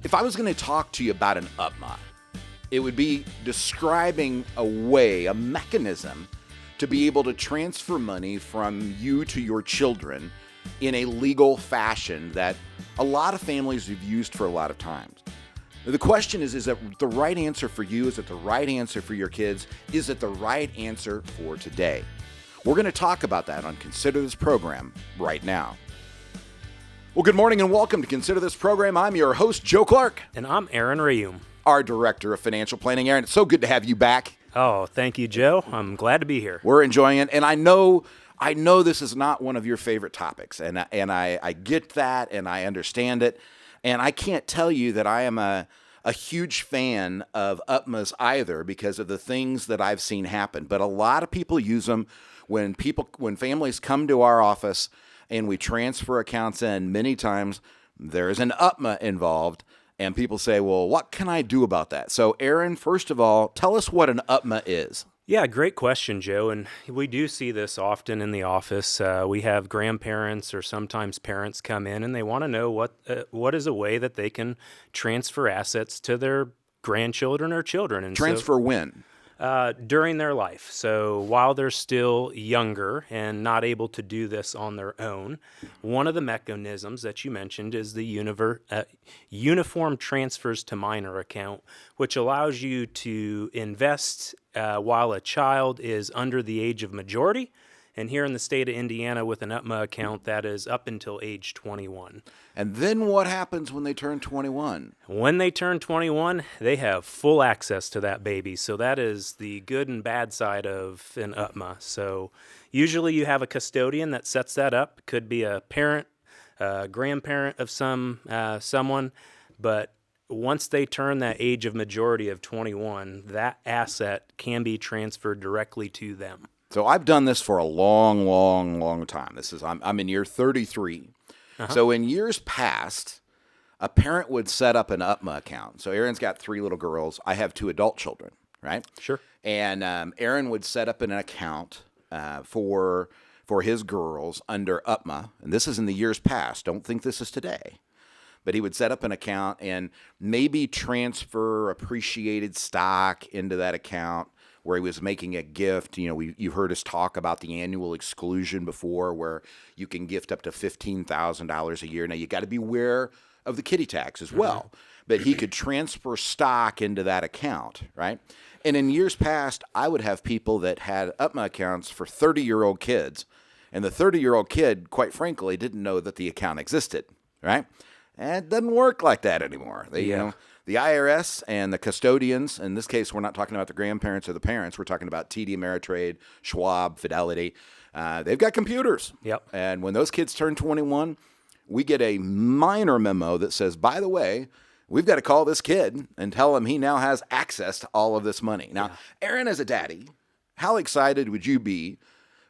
If I was going to talk to you about an UTMA, it would be describing a way, a mechanism to be able to transfer money from you to your children in a legal fashion that a lot of families have used for a lot of times. The question is it the right answer for you? Is it the right answer for your kids? Is it the right answer for today? We're going to talk about that on Consider This Program right now. Well, good morning and welcome to Consider This Program. I'm your host, Joe Clark. And I'm Aaron Rheaume, our Director of Financial Planning. Aaron, it's so good to have you back. Oh, thank you, Joe. I'm glad to be here. We're enjoying it, and I know this is not one of your favorite topics, and I get that, and I understand it, and I can't tell you that I am a huge fan of UTMAs either because of the things that I've seen happen. But a lot of people use them when families come to our office and we transfer accounts in. Many times there is an UTMA involved, and people say, well, what can I do about that? So, Aaron, first of all, tell us what an UTMA is. Yeah, great question, Joe. And we do see this often in the office. We have grandparents or sometimes parents come in and they want to know what is a way that they can transfer assets to their grandchildren or children. And transfer when? During their life. So while they're still younger and not able to do this on their own, one of the mechanisms that you mentioned is the Uniform Transfers to Minor account, which allows you to invest while a child is under the age of majority. And here in the state of Indiana with an UTMA account, that is up until age 21. And then what happens when they turn 21? When they turn 21, they have full access to that baby. So that is the good and bad side of an UTMA. So usually you have a custodian that sets that up. Could be a parent, a grandparent of someone. But once they turn that age of majority of 21, that asset can be transferred directly to them. So I've done this for a long time. I'm in year 33. Uh-huh. So in years past, a parent would set up an UTMA account. So Aaron's got 3 little girls. I have 2 adult children, right? Sure. And Aaron would set up an account for his girls under UTMA. And this is in the years past. Don't think this is today. But he would set up an account and maybe transfer appreciated stock into that account where he was making a gift. You know, you heard us talk about the annual exclusion before, where you can gift up to $15,000 a year. Now, you got to be aware of the kiddie tax as well. Mm-hmm. But he could transfer stock into that account, right? And in years past, I would have people that had UTMA accounts for 30-year-old kids. And the 30-year-old kid, quite frankly, didn't know that the account existed, right? And it doesn't work like that anymore. You know, the IRS and the custodians, in this case, we're not talking about the grandparents or the parents. We're talking about TD Ameritrade, Schwab, Fidelity. They've got computers. Yep. And when those kids turn 21, we get a minor memo that says, by the way, we've got to call this kid and tell him he now has access to all of this money. Now, Aaron, as a daddy, how excited would you be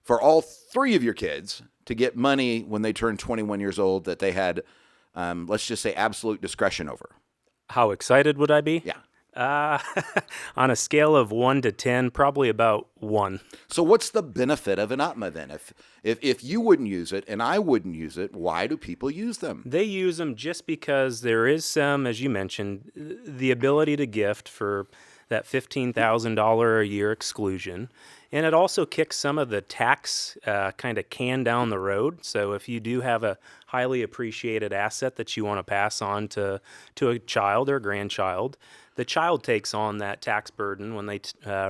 for all 3 of your kids to get money when they turn 21 years old that they had, let's just say, absolute discretion over? How excited would I be? Yeah. On a scale of 1 to 10, probably about 1. So what's the benefit of an UTMA then? If you wouldn't use it and I wouldn't use it, why do people use them? They use them just because there is some, as you mentioned, the ability to gift for that $15,000 a year exclusion. And it also kicks some of the tax kind of can down the road. So if you do have a highly appreciated asset that you want to pass on to a child or a grandchild, the child takes on that tax burden when they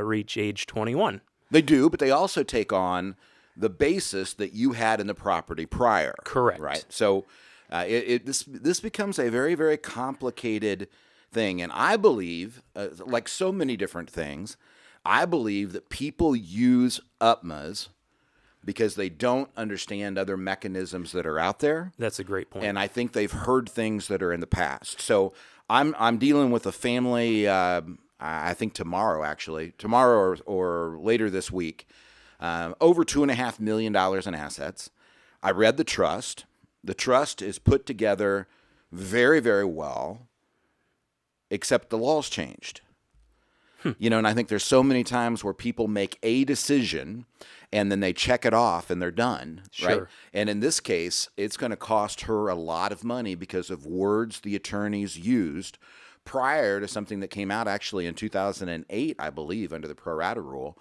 reach age 21. They do, but they also take on the basis that you had in the property prior. Correct. Right? So this becomes a very, very complicated thing. And I believe, like so many different things, I believe that people use UTMAs because they don't understand other mechanisms that are out there. That's a great point. And I think they've heard things that are in the past. So I'm dealing with a family, I think tomorrow or later this week, over $2.5 million in assets. I read the trust. The trust is put together very, very well, except the laws changed. And I think there's so many times where people make a decision and then they check it off and they're done, right? Sure. And in this case, it's going to cost her a lot of money because of words the attorneys used prior to something that came out actually in 2008, I believe, under the pro rata rule.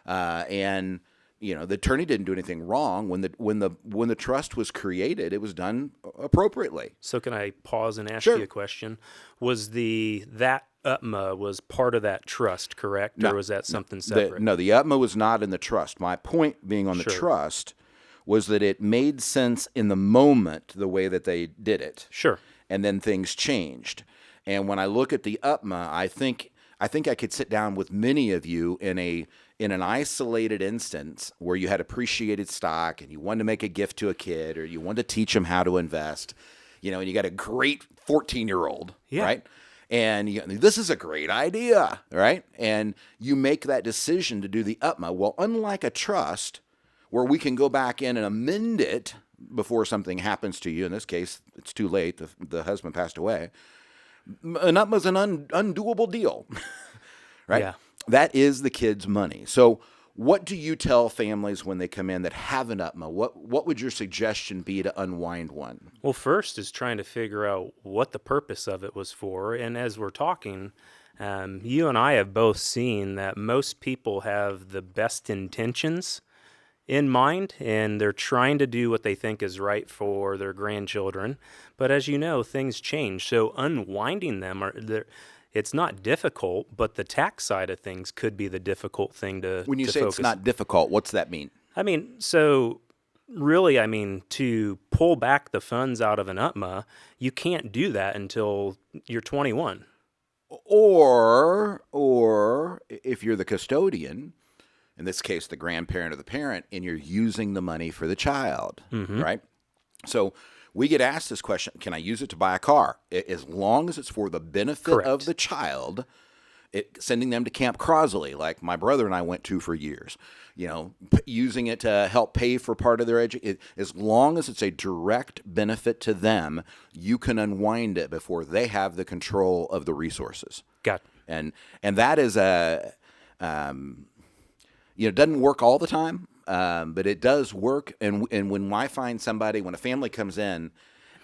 And the attorney didn't do anything wrong when the trust was created. It was done appropriately. So can I pause and ask Sure. you a question? Was that UTMA was part of that trust, correct? No. Or was that something separate? The UTMA was not in the trust. My point being on the Sure. trust was that it made sense in the moment the way that they did it. Sure. And then things changed. And when I look at the UTMA, I think I could sit down with many of you in an isolated instance where you had appreciated stock and you wanted to make a gift to a kid or you wanted to teach them how to invest, and you got a great 14-year-old, Yeah. right? And this is a great idea, right? And you make that decision to do the UTMA. Well, unlike a trust where we can go back in and amend it before something happens to you, in this case, it's too late, the husband passed away, an UTMA is an undoable deal, right? Yeah. That is the kid's money. So what do you tell families when they come in that have an UTMA? What would your suggestion be to unwind one? Well, first is trying to figure out what the purpose of it was for. And as we're talking, you and I have both seen that most people have the best intentions in mind, and they're trying to do what they think is right for their grandchildren. But as you know, things change. So unwinding them it's not difficult, but the tax side of things could be the difficult thing to When you say focus. it's not difficult, what's that mean? So really, to pull back the funds out of an UTMA, you can't do that until you're 21. Or if you're the custodian, in this case, the grandparent or the parent, and you're using the money for the child, right? So we get asked this question, can I use it to buy a car? As long as it's for the benefit Correct. of the child, sending them to Camp Crosley, like my brother and I went to for years, using it to help pay for part of their education. As long as it's a direct benefit to them, you can unwind it before they have the control of the resources. Got And that is it doesn't work all the time, but it does work. And when I find somebody, when a family comes in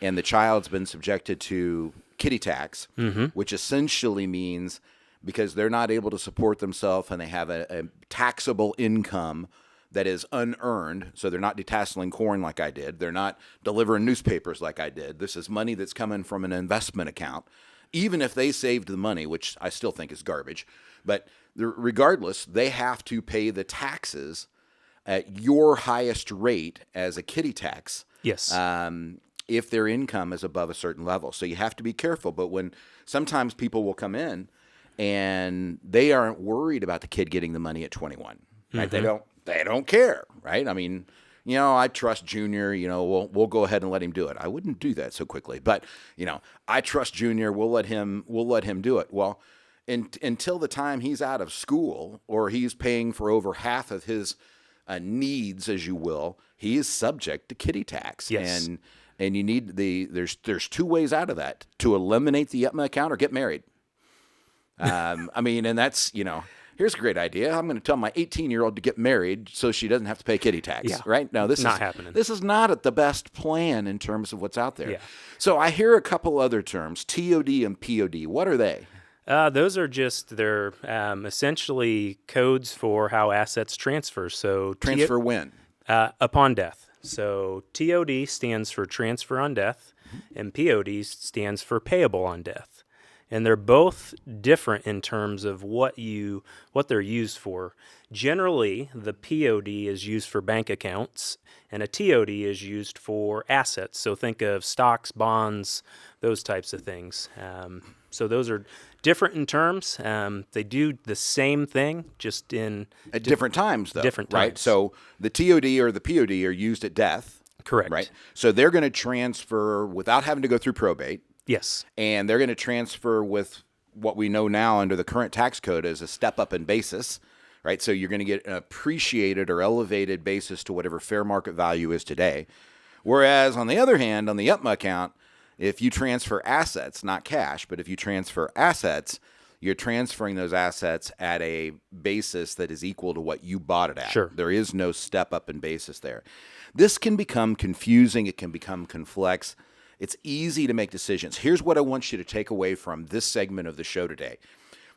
and the child's been subjected to kiddie tax, which essentially means because they're not able to support themselves and they have a taxable income that is unearned, so they're not detasseling corn like I did. They're not delivering newspapers like I did. This is money that's coming from an investment account. Even if they saved the money, which I still think is garbage, but regardless, they have to pay the taxes at your highest rate as a kiddie tax. Yes. If their income is above a certain level. So you have to be careful. But when sometimes people will come in and they aren't worried about the kid getting the money at 21, right? They don't care, right? I mean, I trust Junior, we'll go ahead and let him do it. I wouldn't do that so quickly, but I trust Junior, we'll let him do it. Well, until the time he's out of school or he's paying for over half of his needs, as you will, he is subject to kiddie tax. Yes. And you need there's two ways out of that: to eliminate the UTMA account or get married. And that's, here's a great idea. I'm going to tell my 18-year-old to get married so she doesn't have to pay kiddie tax. Yeah. Right? No, this Not is happening. This is not the best plan in terms of what's out there. Yeah. So I hear a couple other terms, TOD and POD. What are they? Those are they're essentially codes for how assets transfer. So Transfer when? Upon death. So TOD stands for transfer on death, and POD stands for payable on death. And they're both different in terms of what they're used for. Generally, the POD is used for bank accounts, and a TOD is used for assets. So think of stocks, bonds, those types of things. So those are different in terms. They do the same thing, just in At different times, though. different Right? times. So the TOD or the POD are used at death. Correct. Right? So they're going to transfer without having to go through probate. Yes. And they're going to transfer with what we know now under the current tax code as a step up in basis, right? So you're going to get an appreciated or elevated basis to whatever fair market value is today. Whereas on the other hand, on the UTMA account, if you transfer assets, not cash, but if you transfer assets, you're transferring those assets at a basis that is equal to what you bought it at. Sure. There is no step up in basis there. This can become confusing. It can become complex. It's easy to make decisions. Here's what I want you to take away from this segment of the show today.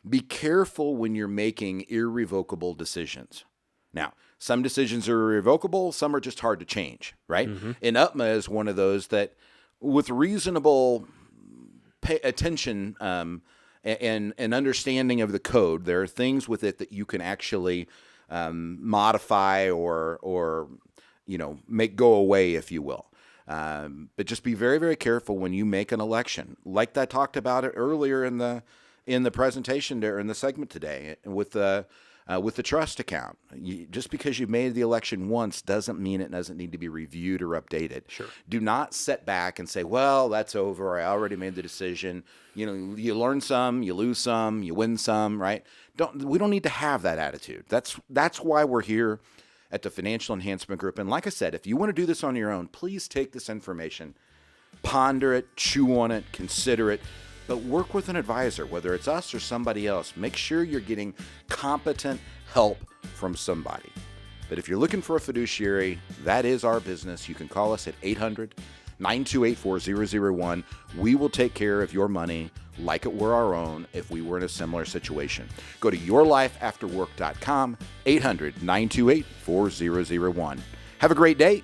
Be careful when you're making irrevocable decisions. Now, some decisions are irrevocable, some are just hard to change, right? Mm-hmm. And UTMA is one of those that, with reasonable attention and understanding of the code, there are things with it that you can actually modify or make go away, if you will. But just be very, very careful when you make an election, like I talked about it earlier in the presentation there in the segment today with the trust account. Just because you've made the election once doesn't mean it doesn't need to be reviewed or updated. Sure. Do not sit back and say, well, that's over. I already made the decision. You learn some, you lose some, you win some, right? We don't need to have that attitude. That's why we're here at the Financial Enhancement Group. And like I said, if you want to do this on your own, please take this information, ponder it, chew on it, consider it, but work with an advisor, whether it's us or somebody else. Make sure you're getting competent help from somebody. But if you're looking for a fiduciary, that is our business. You can call us at 800-928-4001. We will take care of your money like it were our own if we were in a similar situation. Go to yourlifeafterwork.com, 800-928-4001. Have a great day.